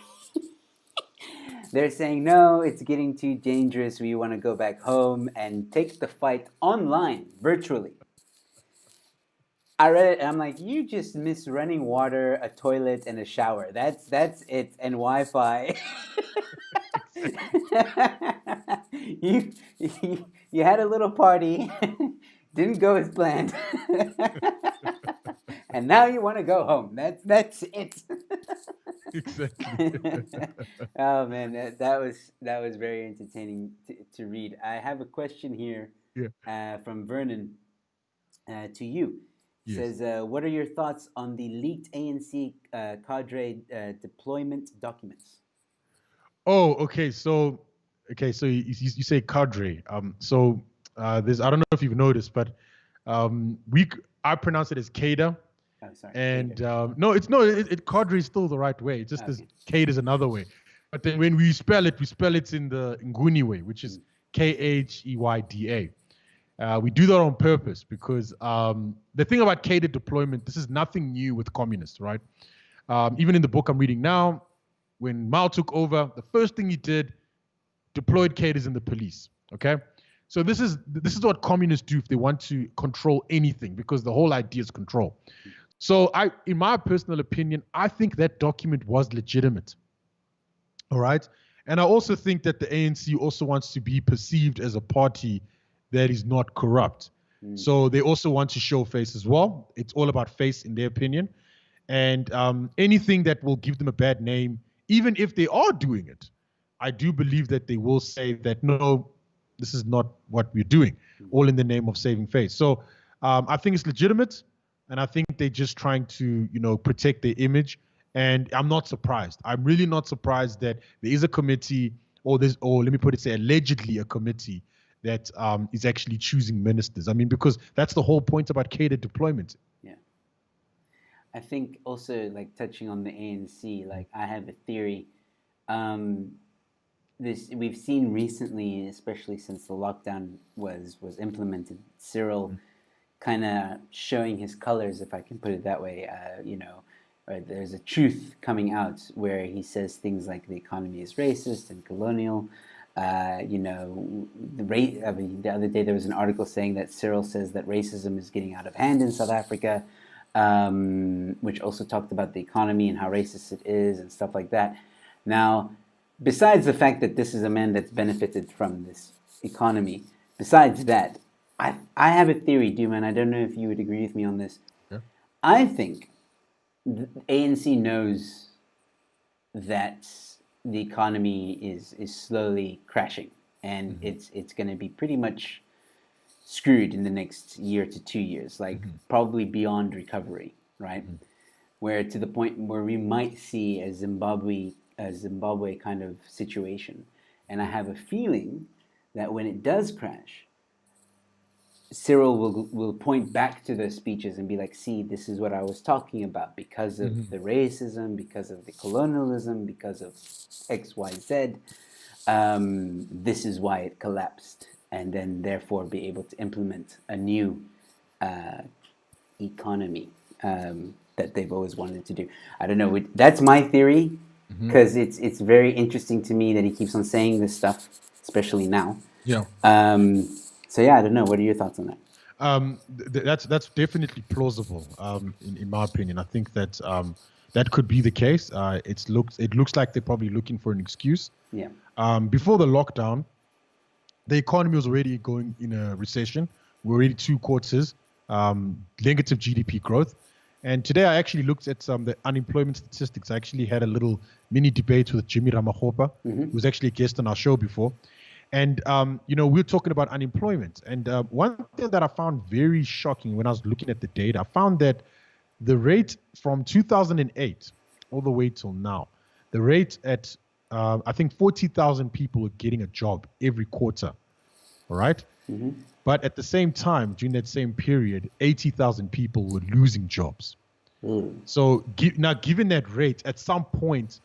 saying no, it's getting too dangerous. We want to go back home and take the fight online, virtually. I read it and I'm like, you just miss running water, a toilet, and a shower. That's it, and Wi-Fi. Exactly. you, you had a little party, didn't go as planned, and now you want to go home. That's it. Exactly. Oh man, that was very entertaining to read. I have a question here Yeah. from Vernon to you. It Yes. says, what are your thoughts on the leaked ANC cadre deployment documents? Oh, okay. So you say cadre. There's I don't know if you've noticed, but we I pronounce it as Kada, Oh, sorry, Cater. and no, it's no, cadre is still the right way. It's just as Okay. Kada is another way. But then when we spell it in the Nguni way, which is Mm. Kheyda. We do that on purpose because the thing about Kada deployment, this is nothing new with communists, right? Even in the book I'm reading now, when Mao took over, the first thing he did, deployed cadres in the police. Okay, so this is what communists do if they want to control anything, because the whole idea is control. So in my personal opinion, I think that document was legitimate. All right, and I also think that the ANC also wants to be perceived as a party that is not corrupt. Mm. So they also want to show face as well. It's all about face, in their opinion. And anything that will give them a bad name, even if they are doing it, I do believe that they will say that no, this is not what we're doing, all in the name of saving face. So I think it's legitimate, and I think they're just trying to protect their image. And I'm not surprised. I'm really not surprised that there is a committee, or let me put it, say allegedly a committee that is actually choosing ministers. I mean, because that's the whole point about catered deployment. Yeah. I think also, like, touching on the ANC, like, I have a theory. Um, this we've seen recently, especially since the lockdown was implemented. Cyril kind of showing his colors, if I can put it that way. Right, there's a truth coming out where he says things like the economy is racist and colonial. I mean, the other day there was an article saying that Cyril says that racism is getting out of hand in South Africa, which also talked about the economy and how racist it is and stuff like that. Now, besides the fact that this is a man that's benefited from this economy, besides that, I have a theory, Duman. I don't know if you would agree with me on this. Yeah. I think the ANC knows that the economy is slowly crashing, and it's going to be pretty much screwed in the next year to 2 years, like probably beyond recovery, right? Where to the point where we might see a Zimbabwe kind of situation, and I have a feeling that when it does crash, Cyril will point back to those speeches and be like, "See, this is what I was talking about because of the racism, because of the colonialism, because of X, Y, Z. This is why it collapsed," and then therefore be able to implement a new uh, economy that they've always wanted to do. I don't know. That's my theory because it's very interesting to me that he keeps on saying this stuff, especially now. Yeah. So yeah, I don't know. What are your thoughts on that? That's definitely plausible. In my opinion, I think that that could be the case. It looks like they're probably looking for an excuse. Yeah. Before the lockdown, the economy was already going in a recession. We're already 2 quarters negative GDP growth. And today I actually looked at the unemployment statistics. I actually had a little mini debate with Jimmy Ramahopa, who's actually a guest on our show before. And, we're talking about unemployment. And one thing that I found very shocking when I was looking at the data, I found that the rate from 2008 all the way till now, the rate at, I think 40,000 people are getting a job every quarter. All right. But at the same time, during that same period, 80,000 people were losing jobs. So now, given that rate, at some point,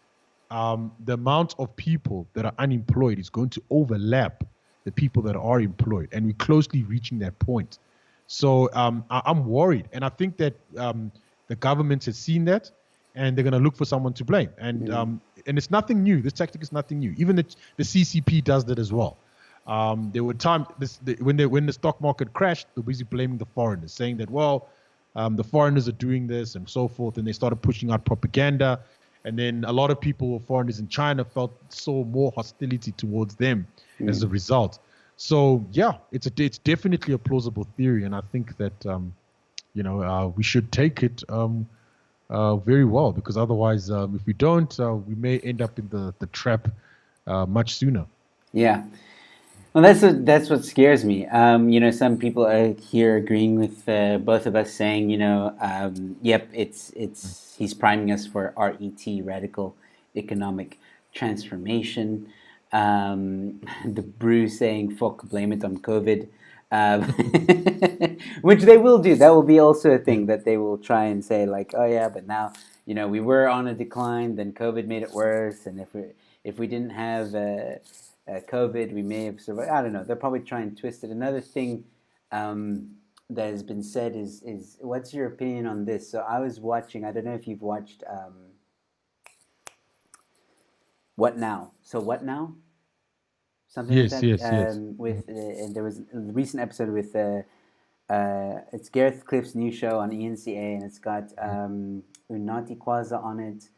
the amount of people that are unemployed is going to overlap the people that are employed, and we're closely reaching that point. So I'm worried, and I think that the government has seen that, and they're going to look for someone to blame. And it's nothing new. This tactic is nothing new. Even the CCP does that as well. There were times when the stock market crashed, they're busy blaming the foreigners, saying that, well, the foreigners are doing this and so forth, and they started pushing out propaganda. And then a lot of people, foreigners in China, saw more hostility towards them as a result. So yeah, it's definitely a plausible theory, and I think that we should take it very well, because otherwise, if we don't, we may end up in the trap much sooner. Yeah. Well, that's what scares me. Some people are here agreeing with both of us, saying, yep, he's priming us for RET, radical economic transformation. The brew saying, "Fuck, blame it on COVID," which they will do. That will be also a thing that they will try and say, like, "Oh yeah, but now we were on a decline, then COVID made it worse, and if we didn't have." COVID, we may have survived. I don't know. They'll probably try and twist it. Another thing that has been said is what's your opinion on this? So I was watching. I don't know if you've watched What Now. So What Now? Something like that. Yes. And there was a recent episode with it's Gareth Cliff's new show on ENCA, and it's got Unati Kwaza on it.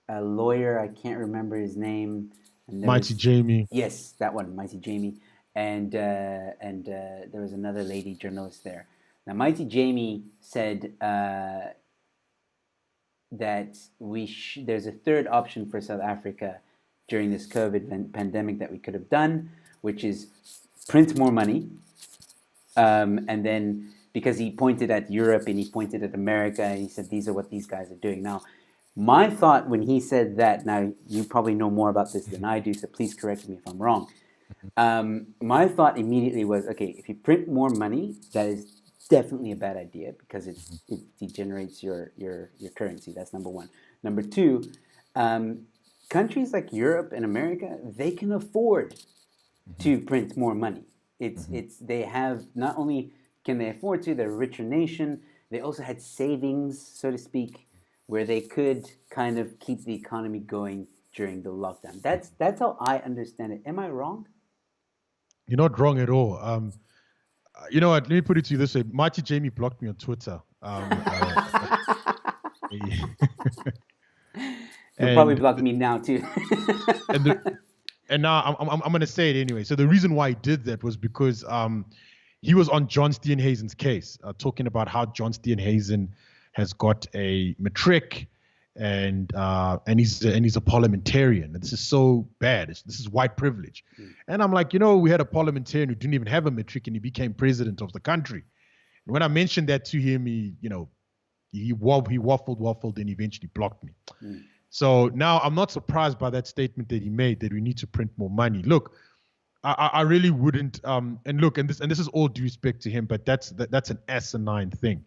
A lawyer, I can't remember his name. Mighty Jamie. Yes, that one, Mighty Jamie, and there was another lady journalist there. Now, Mighty Jamie said that there's a third option for South Africa during this COVID pandemic that we could have done, which is print more money, and then because he pointed at Europe and he pointed at America, and he said these are what these guys are doing now. My thought when he said that, now you probably know more about this than I do, so please correct me if I'm wrong. My thought immediately was, okay, if you print more money, that is definitely a bad idea because it degenerates your currency. That's number one. Number two, countries like Europe and America, they can afford to print more money. They have, not only can they afford to, they're a richer nation, they also had savings, so to speak, where they could kind of keep the economy going during the lockdown. That's how I understand it. Am I wrong? You're not wrong at all. You know what? Let me put it to you this way. Mighty Jamie blocked me on Twitter. He'll probably block me now too. and now I'm going to say it anyway. So the reason why he did that was because he was on John Steenhuisen's case, talking about how John Steenhuisen has got a matric, and he's a parliamentarian. And this is so bad. This is white privilege. And I'm like, we had a parliamentarian who didn't even have a matric, and he became president of the country. And when I mentioned that to him, he waffled, and eventually blocked me. So now I'm not surprised by that statement that he made, that we need to print more money. Look, I really wouldn't. And this is all due respect to him, but that's an asinine thing.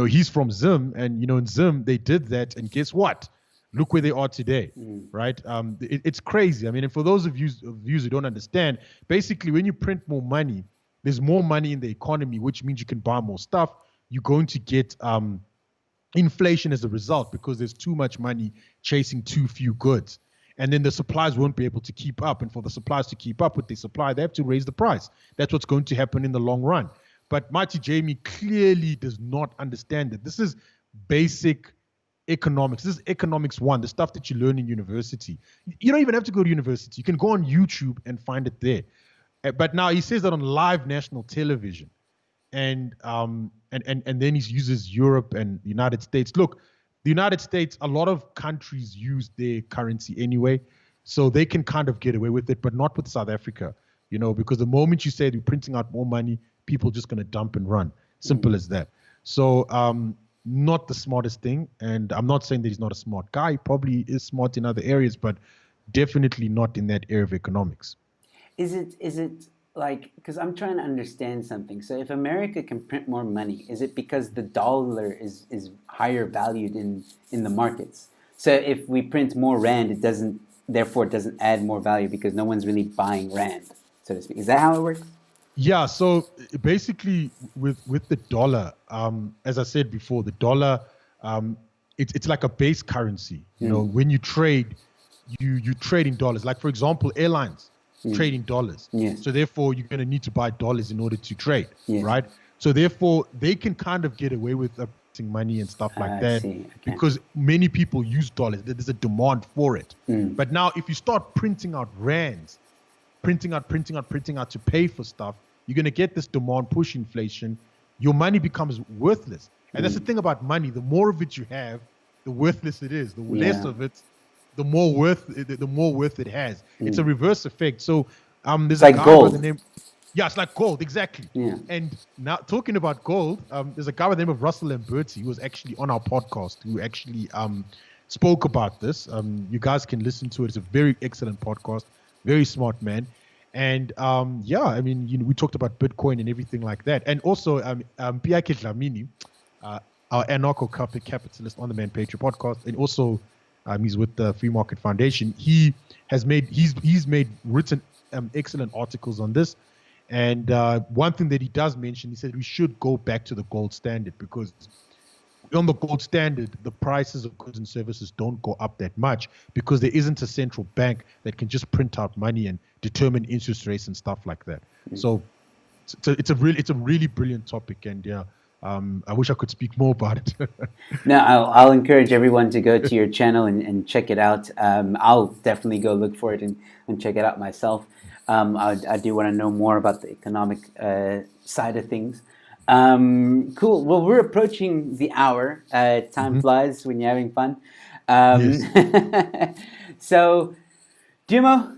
He's from Zim, and in Zim they did that, and guess what? Look where they are today, right? It's crazy. I mean, and for those of you who don't understand, basically when you print more money, there's more money in the economy, which means you can buy more stuff. You're going to get inflation as a result, because there's too much money chasing too few goods. And then the suppliers won't be able to keep up. And for the suppliers to keep up with the supply, they have to raise the price. That's what's going to happen in the long run. But Mighty Jamie clearly does not understand it. This is basic economics. This is economics 1, the stuff that you learn in university. You don't even have to go to university. You can go on YouTube and find it there. But now he says that on live national television. And then he uses Europe and the United States. Look, the United States, a lot of countries use their currency anyway, so they can kind of get away with it, but not with South Africa, because the moment you say you're printing out more money, people are just going to dump and run. Simple as that. So not the smartest thing, and I'm not saying that he's not a smart guy. He probably is smart in other areas, but definitely not in that area of economics. Is it like, because I'm trying to understand something. So if America can print more money, is it because the dollar is higher valued in the markets? So if we print more rand, it doesn't add more value because no one's really buying rand, so to speak. Is that how it works? Yeah. So basically, with the dollar, as I said before, the dollar, it's like a base currency. When you trade, you trade in dollars. Like, for example, airlines. Trading dollars. Yes. So therefore, you're going to need to buy dollars in order to trade, right? So therefore, they can kind of get away with printing money and stuff like that because many people use dollars. There's a demand for it. But now, if you start printing out rands, printing out to pay for stuff, you're going to get this demand push inflation. Your money becomes worthless. And that's the thing about money. The more of it you have, the worthless it is. The less of it, the more worth it has. It's a reverse effect. So there's like a guy gold. by the name. Yeah, it's like gold, exactly. Yeah. And now talking about gold, there's a guy by the name of Russell Lamberti who was actually on our podcast who actually spoke about this. You guys can listen to it. It's a very excellent podcast. Very smart man. And we talked about Bitcoin and everything like that. And also Piake Dlamini, our anarcho-capitalist on the ManPatria podcast, and also he's with the Free Market Foundation. He's written excellent articles on this. And one thing that he does mention, he said we should go back to the gold standard, because on the gold standard, the prices of goods and services don't go up that much because there isn't a central bank that can just print out money and determine interest rates and stuff like that. So it's a really brilliant topic, and I wish I could speak more about it. No, I'll encourage everyone to go to your channel and check it out. I'll definitely go look for it and check it out myself. I do want to know more about the economic side of things. Cool. Well, we're approaching the hour. Time flies when you're having fun. Yes. So, Dumo,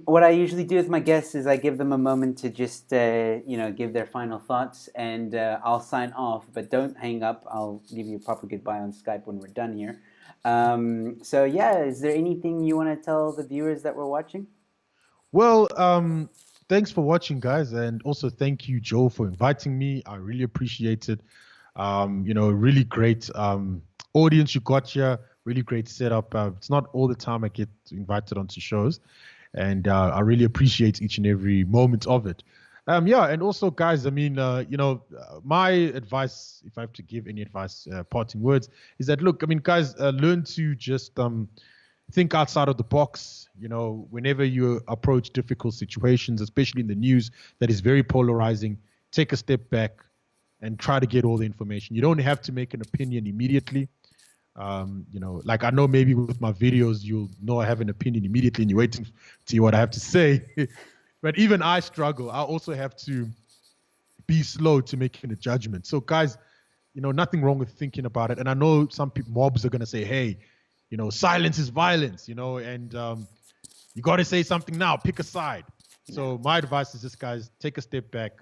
what I usually do with my guests is I give them a moment to just, give their final thoughts, and I'll sign off, but don't hang up. I'll give you a proper goodbye on Skype when we're done here. Is there anything you want to tell the viewers that we're watching? Well, thanks for watching, guys, and also thank you, Joe, for inviting me. I really appreciate it. Really great audience you got here. Really great setup. It's not all the time I get invited onto shows, and I really appreciate each and every moment of it. And also, guys, my advice, if I have to give any advice, parting words, is that, look, guys, learn to just think outside of the box. Whenever you approach difficult situations, especially in the news that is very polarizing, take a step back and try to get all the information. You don't have to make an opinion immediately. Like I know maybe with my videos, you'll know I have an opinion immediately and you're waiting to hear what I have to say. But even I struggle. I also have to be slow to making a judgment. So guys, nothing wrong with thinking about it. And I know some people, mobs are gonna say, hey, silence is violence, and you got to say something now. Pick a side. Yeah. So my advice is this, guys: take a step back,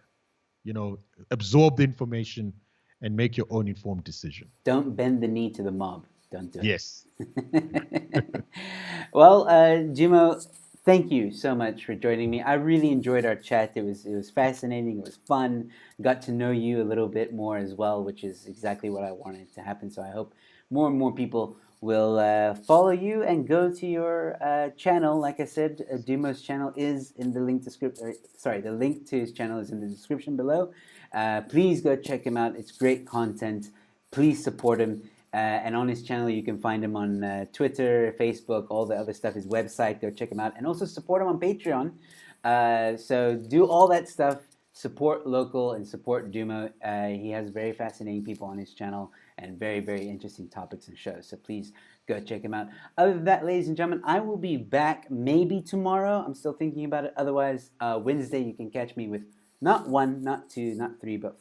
absorb the information, and make your own informed decision. Don't bend the knee to the mob. Don't do Yes. it. Well, Jimo, thank you so much for joining me. I really enjoyed our chat. It was fascinating. It was fun. Got to know you a little bit more as well, which is exactly what I wanted to happen. So I hope more and more people will follow you and go to your channel. Like I said, Dumo's channel is in the link description. Sorry, the link to his channel is in the description below. Please go check him out. It's great content. Please support him. And on his channel, you can find him on Twitter, Facebook, all the other stuff, his website. Go check him out. And also support him on Patreon. So do all that stuff. Support local and support Dumo. He has very fascinating people on his channel and very, very interesting topics and shows. So please go check him out. Other than that, ladies and gentlemen, I will be back maybe tomorrow. I'm still thinking about it. Otherwise, Wednesday, you can catch me with not one, not two, not three, but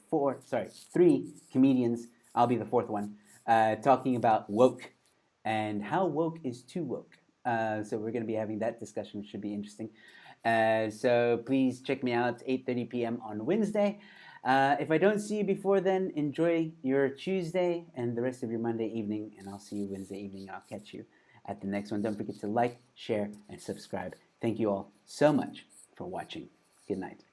three comedians. I'll be the fourth one. Talking about woke and how woke is too woke. So we're going to be having that discussion, which should be interesting. So please check me out 8:30 p.m. on Wednesday. If I don't see you before then, enjoy your Tuesday and the rest of your Monday evening, and I'll see you Wednesday evening. I'll catch you at the next one. Don't forget to like, share, and subscribe. Thank you all so much for watching. Good night.